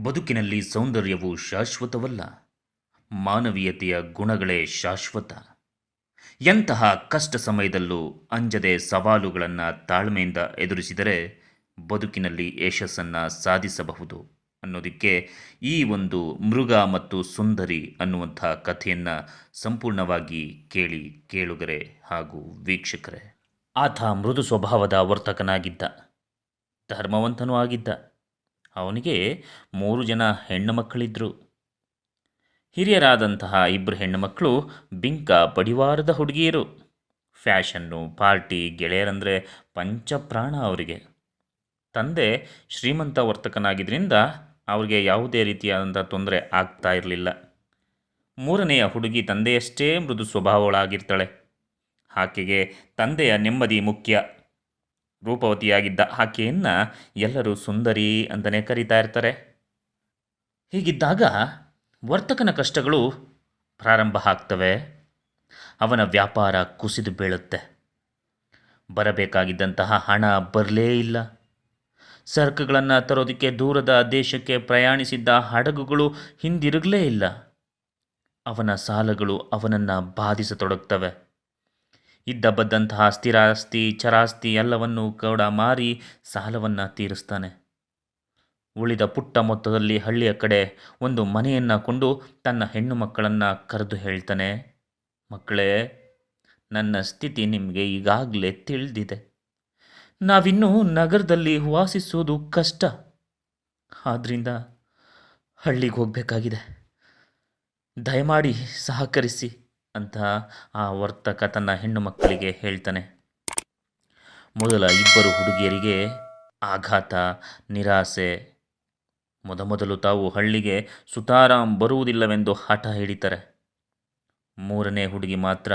ಬದುಕಿನಲ್ಲಿ ಸೌಂದರ್ಯವು ಶಾಶ್ವತವಲ್ಲ, ಮಾನವೀಯತೆಯ ಗುಣಗಳೇ ಶಾಶ್ವತ. ಎಂತಹ ಕಷ್ಟ ಸಮಯದಲ್ಲೂ ಅಂಜದೆ ಸವಾಲುಗಳನ್ನು ತಾಳ್ಮೆಯಿಂದ ಎದುರಿಸಿದರೆ ಬದುಕಿನಲ್ಲಿ ಯಶಸ್ಸನ್ನು ಸಾಧಿಸಬಹುದು ಅನ್ನೋದಕ್ಕೆ ಈ ಒಂದು ಮೃಗ ಮತ್ತು ಸುಂದರಿ ಅನ್ನುವಂಥ ಕಥೆಯನ್ನು ಸಂಪೂರ್ಣವಾಗಿ ಕೇಳಿ ಕೇಳುಗರೆ ಹಾಗೂ ವೀಕ್ಷಕರೇ. ಆತ ಮೃದು ಸ್ವಭಾವದ ವರ್ತಕನಾಗಿದ್ದ, ಧರ್ಮವಂತನೂ ಆಗಿದ್ದ. ಅವನಿಗೆ 3 ಜನ ಹೆಣ್ಣು ಮಕ್ಕಳಿದ್ದರು. ಹಿರಿಯರಾದಂತಹ 2 ಹೆಣ್ಣು ಮಕ್ಕಳು ಬಿಂಕ ಬಡಿವಾರದ ಹುಡುಗಿಯರು. ಫ್ಯಾಷನ್ನು, ಪಾರ್ಟಿ, ಗೆಳೆಯರಂದರೆ ಪಂಚಪ್ರಾಣ ಅವರಿಗೆ. ತಂದೆ ಶ್ರೀಮಂತ ವರ್ತಕನಾಗಿದ್ದರಿಂದ ಅವರಿಗೆ ಯಾವುದೇ ರೀತಿಯಾದಂಥ ತೊಂದರೆ ಆಗ್ತಾ ಇರಲಿಲ್ಲ. 3ನೆಯ ಹುಡುಗಿ ತಂದೆಯಷ್ಟೇ ಮೃದು ಸ್ವಭಾವಗಳಾಗಿರ್ತಾಳೆ. ಆಕೆಗೆ ತಂದೆಯ ನೆಮ್ಮದಿ ಮುಖ್ಯ. ರೂಪವತಿಯಾಗಿದ್ದ ಆಕೆಯನ್ನು ಎಲ್ಲರೂ ಸುಂದರಿ ಅಂತಲೇ ಕರೀತಾ ಇರ್ತಾರೆ. ಹೀಗಿದ್ದಾಗ ವರ್ತಕನ ಕಷ್ಟಗಳು ಪ್ರಾರಂಭ ಆಗ್ತವೆ. ಅವನ ವ್ಯಾಪಾರ ಕುಸಿದು ಬೀಳುತ್ತೆ. ಬರಬೇಕಾಗಿದ್ದಂತಹ ಹಣ ಬರಲೇ ಇಲ್ಲ. ಸರಕುಗಳನ್ನು ತರೋದಕ್ಕೆ ದೂರದ ದೇಶಕ್ಕೆ ಪ್ರಯಾಣಿಸಿದ್ದ ಹಡಗುಗಳು ಹಿಂದಿರುಗಲೇ ಇಲ್ಲ. ಅವನ ಸಾಲಗಳು ಅವನನ್ನು ಬಾಧಿಸತೊಡಗ್ತವೆ. ಇದ್ದ ಬದ್ದಂತಹ ಸ್ಥಿರಾಸ್ತಿ, ಚರಾಸ್ತಿ ಎಲ್ಲವನ್ನೂ ಕೂಡ ಮಾರಿ ಸಾಲವನ್ನು ತೀರಿಸ್ತಾನೆ. ಉಳಿದ ಪುಟ್ಟ ಮೊತ್ತದಲ್ಲಿ ಹಳ್ಳಿಯ ಕಡೆ ಒಂದು ಮನೆಯನ್ನು ಕೊಂಡು ತನ್ನ ಹೆಣ್ಣು ಮಕ್ಕಳನ್ನು ಕರೆದು ಹೇಳ್ತಾನೆ, ಮಕ್ಕಳೇ, ನನ್ನ ಸ್ಥಿತಿ ನಿಮಗೆ ಈಗಾಗಲೇ ತಿಳಿದಿದೆ. ನಾವಿನ್ನೂ ನಗರದಲ್ಲಿ ವಾಸಿಸೋದು ಕಷ್ಟ. ಆದ್ದರಿಂದ ಹಳ್ಳಿಗೆ ಹೋಗಬೇಕಾಗಿದೆ. ದಯಮಾಡಿ ಸಹಕರಿಸಿ ಅಂತ ಆ ವರ್ತಕ ತನ್ನ ಹೆಣ್ಣು ಮಕ್ಕಳಿಗೆ ಹೇಳ್ತಾನೆ. ಮೊದಲ 2 ಹುಡುಗಿಯರಿಗೆ ಆಘಾತ, ನಿರಾಸೆ. ಮೊದಲು ತಾವು ಹಳ್ಳಿಗೆ ಸುತಾರಾಮ್ ಬರುವುದಿಲ್ಲವೆಂದು ಹಠ ಹಿಡಿತಾರೆ. 3ನೇ ಹುಡುಗಿ ಮಾತ್ರ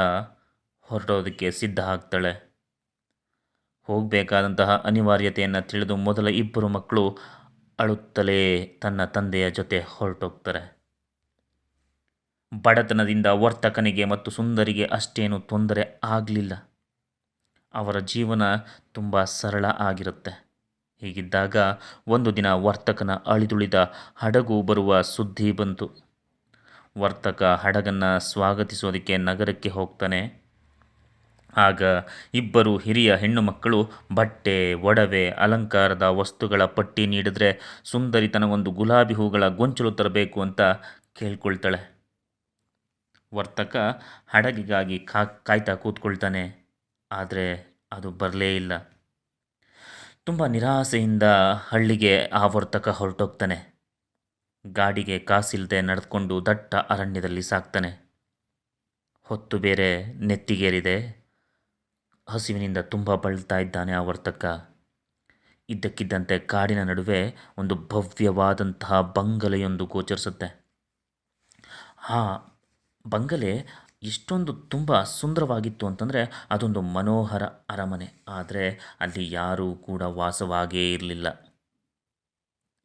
ಹೊರಡೋದಕ್ಕೆ ಸಿದ್ಧ ಆಗ್ತಾಳೆ. ಹೋಗಬೇಕಾದಂತಹ ಅನಿವಾರ್ಯತೆಯನ್ನು ತಿಳಿದು ಮೊದಲ 2 ಮಕ್ಕಳು ಅಳುತ್ತಲೇ ತನ್ನ ತಂದೆಯ ಜೊತೆ ಹೊರಟೋಗ್ತಾರೆ. ಬಡತನದಿಂದ ವರ್ತಕನಿಗೆ ಮತ್ತು ಸುಂದರಿಗೆ ಅಷ್ಟೇನು ತೊಂದರೆ ಆಗಲಿಲ್ಲ. ಅವರ ಜೀವನ ತುಂಬ ಸರಳ ಆಗಿರುತ್ತೆ. ಹೀಗಿದ್ದಾಗ ಒಂದು ದಿನ ವರ್ತಕನ ಅಳಿದುಳಿದ ಹಡಗು ಬರುವ ಸುದ್ದಿ ಬಂತು. ವರ್ತಕ ಹಡಗನ್ನು ಸ್ವಾಗತಿಸೋದಕ್ಕೆ ನಗರಕ್ಕೆ ಹೋಗ್ತಾನೆ. ಆಗ 2 ಹಿರಿಯ ಹೆಣ್ಣು ಮಕ್ಕಳು ಬಟ್ಟೆ, ಒಡವೆ, ಅಲಂಕಾರದ ವಸ್ತುಗಳ ಪಟ್ಟಿ ನೀಡಿದ್ರೆ ಸುಂದರಿ ತನಗೊಂದು ಗುಲಾಬಿ ಹೂಗಳ ಗೊಂಚಲು ತರಬೇಕು ಅಂತ ಕೇಳ್ಕೊಳ್ತಾಳೆ. ವರ್ತಕ ಹಡಗಿಗಾಗಿ ಕಾಯ್ತಾ ಕೂತ್ಕೊಳ್ತಾನೆ. ಆದರೆ ಅದು ಬರಲೇ ಇಲ್ಲ. ತುಂಬ ನಿರಾಸೆಯಿಂದ ಹಳ್ಳಿಗೆ ಆ ವರ್ತಕ ಹೊರಟೋಗ್ತಾನೆ. ಗಾಡಿಗೆ ಕಾಸಿಲ್ಲದೆ ನಡೆದುಕೊಂಡು ದಟ್ಟ ಅರಣ್ಯದಲ್ಲಿ ಸಾಕ್ತಾನೆ. ಹೊತ್ತು ಬೇರೆ ನೆತ್ತಿಗೇರಿದೆ. ಹಸಿವಿನಿಂದ ತುಂಬ ಬಳಲ್ತಾ ಇದ್ದಾನೆ ಆ ವರ್ತಕ. ಇದ್ದಕ್ಕಿದ್ದಂತೆ ಕಾಡಿನ ನಡುವೆ ಒಂದು ಭವ್ಯವಾದಂತಹ ಬಂಗಲೆಯೊಂದು ಗೋಚರಿಸುತ್ತೆ. ಆ ಬಂಗಲೆ ಎಷ್ಟೊಂದು ತುಂಬ ಸುಂದರವಾಗಿತ್ತು ಅಂತಂದರೆ ಅದೊಂದು ಮನೋಹರ ಅರಮನೆ. ಆದರೆ ಅಲ್ಲಿ ಯಾರೂ ಕೂಡ ವಾಸವಾಗೇ ಇರಲಿಲ್ಲ.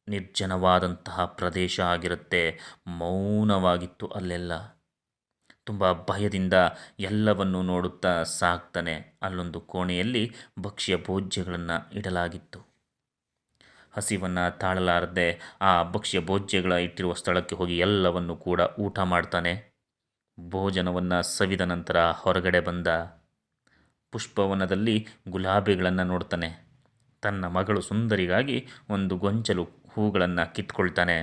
ನಿರ್ಜನವಾದಂತಹ ಪ್ರದೇಶ ಆಗಿರುತ್ತೆ. ಮೌನವಾಗಿತ್ತು ಅಲ್ಲೆಲ್ಲ. ತುಂಬ ಭಯದಿಂದ ಎಲ್ಲವನ್ನೂ ನೋಡುತ್ತಾ ಸಾಕ್ತಾನೆ. ಅಲ್ಲೊಂದು ಕೋಣೆಯಲ್ಲಿ ಭಕ್ಷ್ಯ ಭೋಜ್ಯಗಳನ್ನು ಇಡಲಾಗಿತ್ತು. ಹಸಿವನ್ನು ತಾಳಲಾರದೆ ಆ ಭಕ್ಷ್ಯ ಭೋಜ್ಯಗಳ ಇಟ್ಟಿರುವ ಸ್ಥಳಕ್ಕೆ ಹೋಗಿ ಎಲ್ಲವನ್ನು ಕೂಡ ಊಟ ಮಾಡ್ತಾನೆ. ಭೋಜನವನ್ನು ಸವಿದ ನಂತರ ಹೊರಗಡೆ ಬಂದ. ಪುಷ್ಪವನದಲ್ಲಿ ಗುಲಾಬಿಗಳನ್ನು ನೋಡ್ತಾನೆ. ತನ್ನ ಮಗಳು ಸುಂದರಿಗಾಗಿ ಒಂದು ಗೊಂಚಲು ಹೂಗಳನ್ನು ಕಿತ್ಕೊಳ್ತಾನೆ.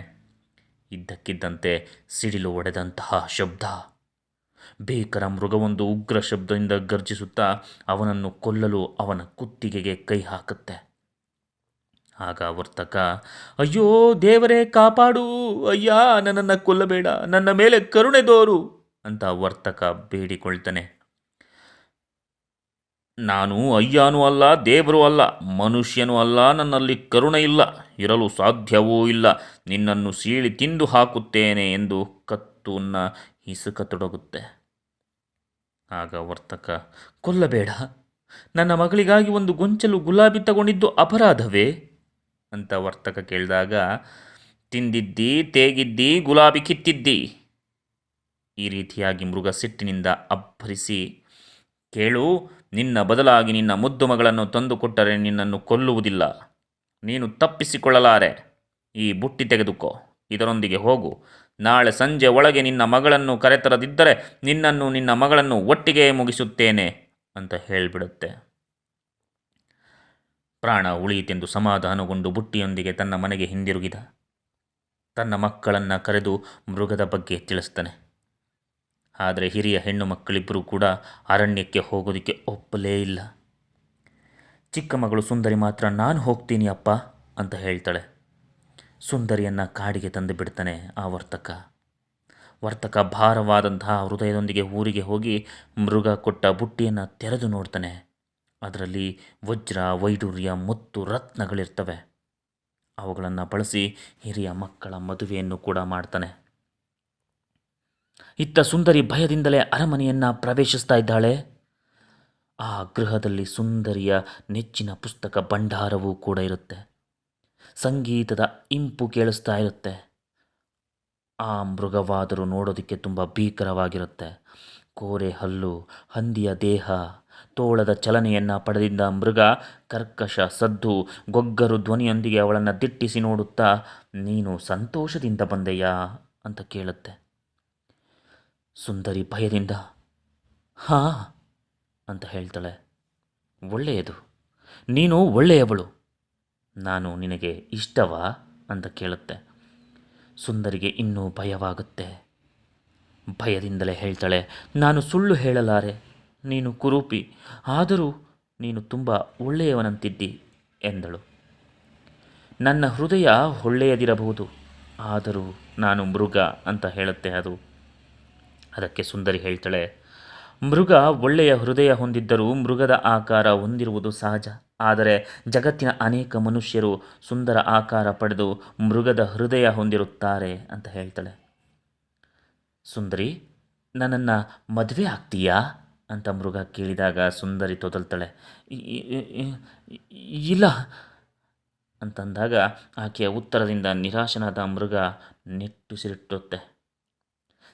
ಇದ್ದಕ್ಕಿದ್ದಂತೆ ಸಿಡಿಲು ಹೊಡೆದಂತಹ ಶಬ್ದ. ಭೀಕರ ಮೃಗವೊಂದು ಉಗ್ರ ಶಬ್ದದಿಂದ ಗರ್ಜಿಸುತ್ತಾ ಅವನನ್ನು ಕೊಲ್ಲಲು ಅವನ ಕುತ್ತಿಗೆಗೆ ಕೈ ಹಾಕುತ್ತೆ. ಆಗ ವರ್ತಕ, ಅಯ್ಯೋ ದೇವರೇ ಕಾಪಾಡು, ಅಯ್ಯ ನನ್ನನ್ನು ಕೊಲ್ಲಬೇಡ, ನನ್ನ ಮೇಲೆ ಕರುಣೆ ತೋರು ಅಂತ ವರ್ತಕ ಬೇಡಿಕೊಳ್ತಾನೆ. ನಾನು ಅಯ್ಯನೂ ಅಲ್ಲ, ದೇವರೂ ಅಲ್ಲ, ಮನುಷ್ಯನೂ ಅಲ್ಲ, ನನ್ನಲ್ಲಿ ಕರುಣೆ ಇಲ್ಲ, ಇರಲು ಸಾಧ್ಯವೂ ಇಲ್ಲ, ನಿನ್ನನ್ನು ಸೀಳಿ ತಿಂದು ಹಾಕುತ್ತೇನೆ ಎಂದು ಕತ್ತನ್ನು ಹಿಸುಕತೊಡಗುತ್ತೆ. ಆಗ ವರ್ತಕ, ಕೊಲ್ಲಬೇಡ, ನನ್ನ ಮಗಳಿಗಾಗಿ ಒಂದು ಗೊಂಚಲು ಗುಲಾಬಿ ತಗೊಂಡಿದ್ದು ಅಪರಾಧವೇ ಅಂತ ವರ್ತಕ ಕೇಳಿದಾಗ, ತಿಂದಿದ್ದಿ, ತೇಗಿದ್ದಿ, ಗುಲಾಬಿ ಕಿತ್ತಿದ್ದಿ. ಈ ರೀತಿಯಾಗಿ ಮೃಗ ಸಿಟ್ಟಿನಿಂದ ಅಬ್ಬರಿಸಿ, ಕೇಳು, ನಿನ್ನ ಬದಲಾಗಿ ನಿನ್ನ ಮುದ್ದು ಮಗಳನ್ನು ತಂದುಕೊಟ್ಟರೆ ನಿನ್ನನ್ನು ಕೊಲ್ಲುವುದಿಲ್ಲ. ನೀನು ತಪ್ಪಿಸಿಕೊಳ್ಳಲಾರೆ. ಈ ಬುಟ್ಟಿ ತೆಗೆದುಕೋ, ಇದರೊಂದಿಗೆ ಹೋಗು. ನಾಳೆ ಸಂಜೆ ಒಳಗೆ ನಿನ್ನ ಮಗಳನ್ನು ಕರೆತರದಿದ್ದರೆ ನಿನ್ನನ್ನು ನಿನ್ನ ಮಗಳನ್ನು ಒಟ್ಟಿಗೆ ಮುಗಿಸುತ್ತೇನೆ ಅಂತ ಹೇಳಿಬಿಡುತ್ತೆ. ಪ್ರಾಣ ಉಳಿಯಿತೆಂದು ಸಮಾಧಾನಗೊಂಡು ಬುಟ್ಟಿಯೊಂದಿಗೆ ತನ್ನ ಮನೆಗೆ ಹಿಂದಿರುಗಿದ. ತನ್ನ ಮಕ್ಕಳನ್ನು ಕರೆದು ಮೃಗದ ಬಗ್ಗೆ ತಿಳಿಸ್ತಾನೆ. ಆದರೆ ಹಿರಿಯ ಹೆಣ್ಣು ಮಕ್ಕಳಿಬ್ಬರೂ ಕೂಡ ಅರಣ್ಯಕ್ಕೆ ಹೋಗೋದಕ್ಕೆ ಒಪ್ಪಲೇ ಇಲ್ಲ. ಚಿಕ್ಕ ಮಗಳು ಸುಂದರಿ ಮಾತ್ರ ನಾನು ಹೋಗ್ತೀನಿ ಅಪ್ಪ ಅಂತ ಹೇಳ್ತಾಳೆ. ಸುಂದರಿಯನ್ನು ಕಾಡಿಗೆ ತಂದು ಬಿಡ್ತಾನೆ ಆ ವರ್ತಕ ಭಾರವಾದಂತಹ ಹೃದಯದೊಂದಿಗೆ ಊರಿಗೆ ಹೋಗಿ ಮೃಗ ಕೊಟ್ಟ ಬುಟ್ಟಿಯನ್ನು ತೆರೆದು ನೋಡ್ತಾನೆ. ಅದರಲ್ಲಿ ವಜ್ರ, ವೈಡೂರ್ಯ ಮತ್ತು ರತ್ನಗಳಿರ್ತವೆ. ಅವುಗಳನ್ನು ಬಳಸಿ ಹಿರಿಯ ಮಕ್ಕಳ ಮದುವೆಯನ್ನು ಕೂಡ ಮಾಡ್ತಾನೆ. ಇತ್ತ ಸುಂದರಿ ಭಯದಿಂದಲೇ ಅರಮನೆಯನ್ನು ಪ್ರವೇಶಿಸ್ತಾ ಇದ್ದಾಳೆ. ಆ ಗೃಹದಲ್ಲಿ ಸುಂದರಿಯ ನೆಚ್ಚಿನ ಪುಸ್ತಕ ಭಂಡಾರವೂ ಕೂಡ ಇರುತ್ತೆ. ಸಂಗೀತದ ಇಂಪು ಕೇಳಿಸ್ತಾ ಇರುತ್ತೆ. ಆ ಮೃಗವಾದರೂ ನೋಡೋದಕ್ಕೆ ತುಂಬ ಭೀಕರವಾಗಿರುತ್ತೆ. ಕೋರೆ ಹಲ್ಲು, ಹಂದಿಯ ದೇಹ, ತೋಳದ ಚಲನೆಯನ್ನು ಪಡೆದಿದ್ದ ಮೃಗ ಕರ್ಕಶ ಸದ್ದು, ಗೊಗ್ಗರು ಧ್ವನಿಯೊಂದಿಗೆ ಅವಳನ್ನು ದಿಟ್ಟಿಸಿ ನೋಡುತ್ತಾ, ನೀನು ಸಂತೋಷದಿಂದ ಬಂದೆಯಾ ಅಂತ ಕೇಳುತ್ತೆ. ಸುಂದರಿ ಭಯದಿಂದ ಹಾ ಅಂತ ಹೇಳ್ತಾಳೆ. ಒಳ್ಳೆಯದು, ನೀನು ಒಳ್ಳೆಯವಳು, ನಾನು ನಿನಗೆ ಇಷ್ಟವಾ ಅಂತ ಕೇಳುತ್ತೆ. ಸುಂದರಿಗೆ ಇನ್ನೂ ಭಯವಾಗುತ್ತೆ. ಭಯದಿಂದಲೇ ಹೇಳ್ತಾಳೆ, ನಾನು ಸುಳ್ಳು ಹೇಳಲಾರೆ, ನೀನು ಕುರೂಪಿ, ಆದರೂ ನೀನು ತುಂಬ ಒಳ್ಳೆಯವನಂತಿದ್ದಿ ಎಂದಳು. ನನ್ನ ಹೃದಯ ಒಳ್ಳೆಯದಿರಬಹುದು, ಆದರೂ ನಾನು ಮೃಗ ಅಂತ ಹೇಳುತ್ತೆ ಅದು. ಅದಕ್ಕೆ ಸುಂದರಿ ಹೇಳ್ತಾಳೆ, ಮೃಗ ಒಳ್ಳೆಯ ಹೃದಯ ಹೊಂದಿದ್ದರೂ ಮೃಗದ ಆಕಾರ ಹೊಂದಿರುವುದು ಸಹಜ. ಆದರೆ ಜಗತ್ತಿನ ಅನೇಕ ಮನುಷ್ಯರು ಸುಂದರ ಆಕಾರ ಪಡೆದು ಮೃಗದ ಹೃದಯ ಹೊಂದಿರುತ್ತಾರೆ ಅಂತ ಹೇಳ್ತಾಳೆ. ಸುಂದರಿ, ನನ್ನನ್ನು ಮದುವೆ ಆಗ್ತೀಯಾ ಅಂತ ಮೃಗ ಕೇಳಿದಾಗ ಸುಂದರಿ ತೊದಲ್ತಾಳೆ. ಇಲ್ಲ ಅಂತಂದಾಗ ಆಕೆಯ ಉತ್ತರದಿಂದ ನಿರಾಶನಾದ ಮೃಗ ನಿಟ್ಟುಸಿರುಟ್ಟುತ್ತೆ.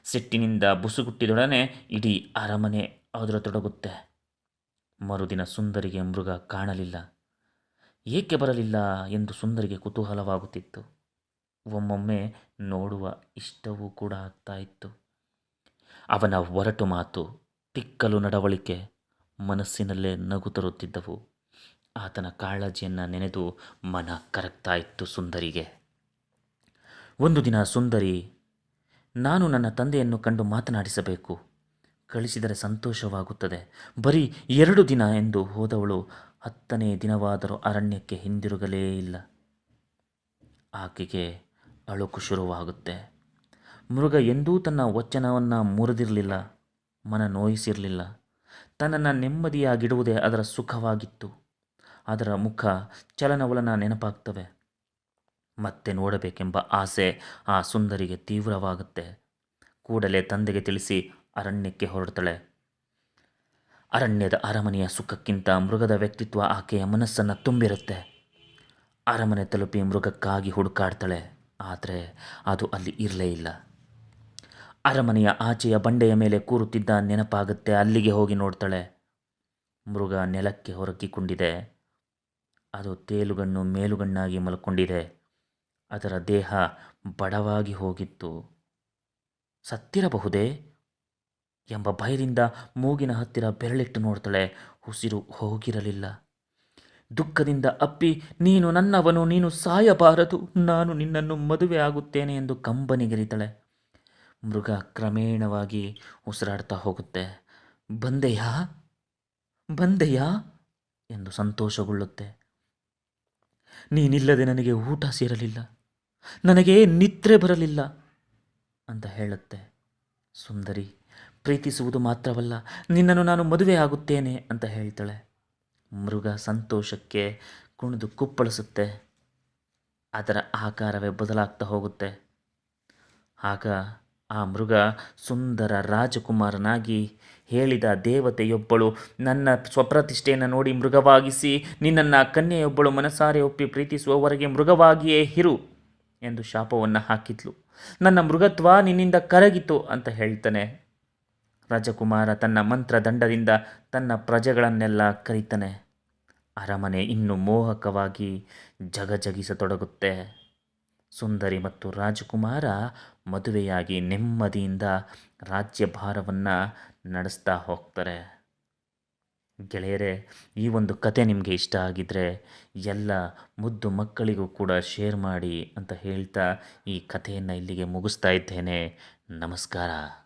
ಸಿಟ್ಟಿನಿಂದ ಬುಸುಗುಟ್ಟಿದೊಡನೆ ಇಡೀ ಅರಮನೆ ತೊಡಗುತ್ತೆ. ಮರುದಿನ ಸುಂದರಿಗೆ ಮೃಗ ಕಾಣಲಿಲ್ಲ. ಏಕೆ ಬರಲಿಲ್ಲ ಎಂದು ಸುಂದರಿಗೆ ಕುತೂಹಲವಾಗುತ್ತಿತ್ತು. ಒಮ್ಮೊಮ್ಮೆ ನೋಡುವ ಇಷ್ಟವೂ ಕೂಡ ಆಗ್ತಾ ಇತ್ತು. ಅವನ ಒರಟು ಮಾತು, ತಿಕ್ಕಲು ನಡವಳಿಕೆ ಮನಸ್ಸಿನಲ್ಲೇ ನಗು ತರುತ್ತಿದ್ದವು. ಆತನ ಕಾಳಜಿಯನ್ನು ನೆನೆದು ಮನ ಕರಗ್ತಾ ಇತ್ತು ಸುಂದರಿಗೆ. ಒಂದು ದಿನ ಸುಂದರಿ, ನಾನು ನನ್ನ ತಂದೆಯನ್ನು ಕಂಡು ಮಾತನಾಡಿಸಬೇಕು, ಕಳಿಸಿದರೆ ಸಂತೋಷವಾಗುತ್ತದೆ. ಬರೀ 2 ದಿನ ಎಂದು ಹೋದವಳು 10ನೇ ದಿನವಾದರೂ ಅರಣ್ಯಕ್ಕೆ ಹಿಂದಿರುಗಲೇ ಇಲ್ಲ. ಆಕೆಗೆ ಅಳುಕು ಶುರುವಾಗುತ್ತೆ. ಮೃಗ ಎಂದೂ ತನ್ನ ವಚನವನ್ನು ಮುರಿದಿರಲಿಲ್ಲ, ಮನ ನೋಯಿಸಿರಲಿಲ್ಲ. ತನ್ನನ್ನು ನೆಮ್ಮದಿಯಾಗಿಡುವುದೇ ಅದರ ಸುಖವಾಗಿತ್ತು. ಅದರ ಮುಖ, ಚಲನವಲನ ನೆನಪಾಗ್ತವೆ. ಮತ್ತೆ ನೋಡಬೇಕೆಂಬ ಆಸೆ ಆ ಸುಂದರಿಗೆ ತೀವ್ರವಾಗುತ್ತೆ. ಕೂಡಲೇ ತಂದೆಗೆ ತಿಳಿಸಿ ಅರಣ್ಯಕ್ಕೆ ಹೊರಡ್ತಾಳೆ. ಅರಣ್ಯದ ಅರಮನೆಯ ಸುಖಕ್ಕಿಂತ ಮೃಗದ ವ್ಯಕ್ತಿತ್ವ ಆಕೆಯ ಮನಸ್ಸನ್ನು ತುಂಬಿರುತ್ತೆ. ಅರಮನೆ ತಲುಪಿ ಮೃಗಕ್ಕಾಗಿ ಹುಡುಕಾಡ್ತಾಳೆ. ಆದರೆ ಅದು ಅಲ್ಲಿ ಇರಲೇ ಇಲ್ಲ. ಅರಮನೆಯ ಆಚೆಯ ಬಂಡೆಯ ಮೇಲೆ ಕೂರುತ್ತಿದ್ದ ನೆನಪಾಗುತ್ತೆ. ಅಲ್ಲಿಗೆ ಹೋಗಿ ನೋಡ್ತಾಳೆ. ಮೃಗ ನೆಲಕ್ಕೆ ಹೊರಗಿಕೊಂಡಿದೆ. ಅದು ತೇಲುಗಣ್ಣು ಮೇಲುಗಣ್ಣಾಗಿ ಮಲ್ಕೊಂಡಿದೆ. ಅದರ ದೇಹ ಬಡವಾಗಿ ಹೋಗಿತ್ತು. ಸತ್ತಿರಬಹುದೇ ಎಂಬ ಭಯದಿಂದ ಮೂಗಿನ ಹತ್ತಿರ ಬೆರಳಿಟ್ಟು ನೋಡ್ತಾಳೆ. ಉಸಿರು ಹೋಗಿರಲಿಲ್ಲ. ದುಃಖದಿಂದ ಅಪ್ಪಿ, ನೀನು ನನ್ನವನು, ನೀನು ಸಾಯಬಾರದು, ನಾನು ನಿನ್ನನ್ನು ಮದುವೆ ಆಗುತ್ತೇನೆ ಎಂದು ಕಂಬನಿಗೆರಿತಾಳೆ. ಮೃಗ ಕ್ರಮೇಣವಾಗಿ ಉಸಿರಾಡ್ತಾ ಹೋಗುತ್ತೆ. ಬಂದೆಯಾ ಬಂದೆಯಾ ಎಂದು ಸಂತೋಷಗೊಳ್ಳುತ್ತೆ. ನೀನಿಲ್ಲದೆ ನನಗೆ ಊಟ ಸೇರಲಿಲ್ಲ, ನನಗೆ ನಿದ್ರೆ ಬರಲಿಲ್ಲ ಅಂತ ಹೇಳುತ್ತೆ. ಸುಂದರಿ, ಪ್ರೀತಿಸುವುದು ಮಾತ್ರವಲ್ಲ, ನಿನ್ನನ್ನು ನಾನು ಮದುವೆ ಆಗುತ್ತೇನೆ ಅಂತ ಹೇಳ್ತಾಳೆ. ಮೃಗ ಸಂತೋಷಕ್ಕೆ ಕುಣಿದು ಕುಪ್ಪಳಿಸುತ್ತೆ. ಅದರ ಆಕಾರವೇ ಬದಲಾಗ್ತಾ ಹೋಗುತ್ತೆ. ಆಗ ಆ ಮೃಗ ಸುಂದರ ರಾಜಕುಮಾರನಾಗಿ ಹೇಳಿದ ದೇವತೆಯೊಬ್ಬಳು ನನ್ನ ಸ್ವಪ್ರತಿಷ್ಠೆಯನ್ನು ನೋಡಿ ಮೃಗವಾಗಿಸಿ, ನಿನ್ನನ್ನು ಕನ್ಯೆಯೊಬ್ಬಳು ಮನಸಾರೆ ಒಪ್ಪಿ ಪ್ರೀತಿಸುವವರೆಗೆ ಮೃಗವಾಗಿಯೇ ಇರು ಎಂದು ಶಾಪವನ್ನು ಹಾಕಿದ್ಲು. ನನ್ನ ಮೃಗತ್ವ ನಿನ್ನಿಂದ ಕರಗಿತು ಅಂತ ಹೇಳ್ತಾನೆ. ರಾಜಕುಮಾರ ತನ್ನ ಮಂತ್ರದಂಡದಿಂದ ತನ್ನ ಪ್ರಜೆಗಳನ್ನೆಲ್ಲ ಕರೀತಾನೆ. ಅರಮನೆ ಇನ್ನು ಮೋಹಕವಾಗಿ ಜಗಜಗಿಸತೊಡಗುತ್ತೆ. ಸುಂದರಿ ಮತ್ತು ರಾಜಕುಮಾರ ಮದುವೆಯಾಗಿ ನೆಮ್ಮದಿಯಿಂದ ರಾಜ್ಯಭಾರವನ್ನು ನಡೆಸ್ತಾ ಹೋಗ್ತಾರೆ. ಗೆಳೆಯರೇ, ಈ ಒಂದು ಕತೆ ನಿಮಗೆ ಇಷ್ಟ ಆಗಿದ್ದರೆ ಎಲ್ಲ ಮುದ್ದು ಮಕ್ಕಳಿಗೂ ಕೂಡ ಶೇರ್ ಮಾಡಿ ಅಂತ ಹೇಳ್ತಾ ಈ ಕಥೆಯನ್ನು ಇಲ್ಲಿಗೆ ಮುಗಿಸ್ತಾ ಇದ್ದೇನೆ. ನಮಸ್ಕಾರ.